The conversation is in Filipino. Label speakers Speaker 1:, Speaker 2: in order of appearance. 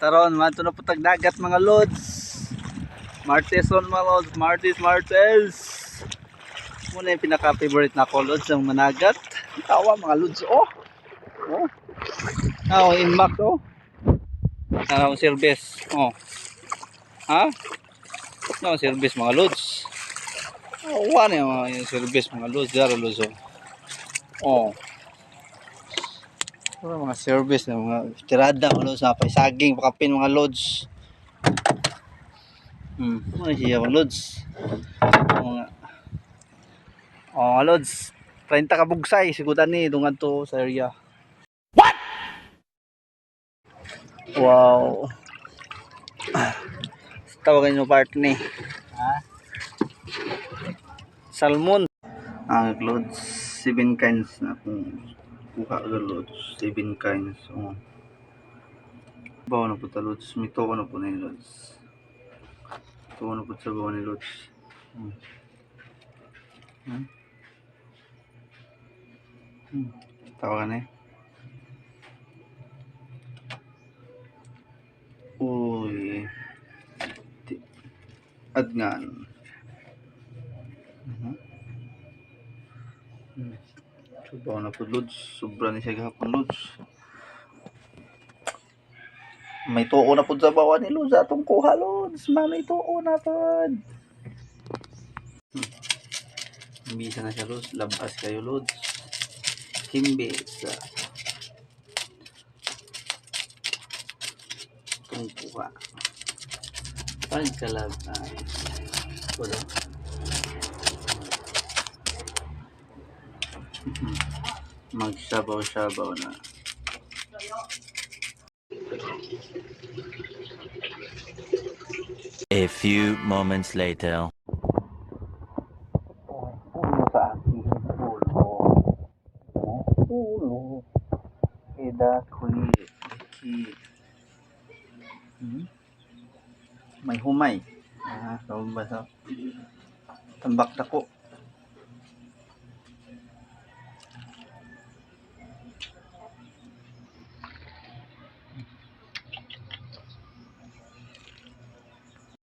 Speaker 1: Taron, man ito na putag dagat mga lods. Martes on mga lods, Martes. Muna yung pinaka-favorite na ko lods, ang managat. Tawa mga lods, oh. Oh, inmax, oh. Ano, service, oh. Ha? No, service mga lods. Oh, wala yung service mga lods, daro lods, oh. Oh. Mga service na mga tirada mga lods, napay saging, pakapin mga lods. Ano siya mga lods? Mga mga lods, 30 ka bugsay sigutan ni dungan to sa area. What? Wow. Tawagan nyo part ni. Ha? Salmon. Ang lods, 7 kinds na kung kuha ka lods, 7 kinds. Oh. Bawa na po ta lods, mito ko na po na yung lods. Ito ko na po sa bawa ni lods. Tawagan eh. Uy. Adngan. Bawa na po lods, sobra ni siya gahapon lods. May tuo na po sa bawa ni lods atong kuha lods. May tuo na po. Bisa na siya lods, labas kayo lods. Himbis. Itong kuha. Pagkalabay. Wala. Magsabaw-sabaw na.
Speaker 2: A few moments later.
Speaker 1: Pulo sa akin. Pulo. Eda kulit. May humay. Tawag ba sa tambak dako.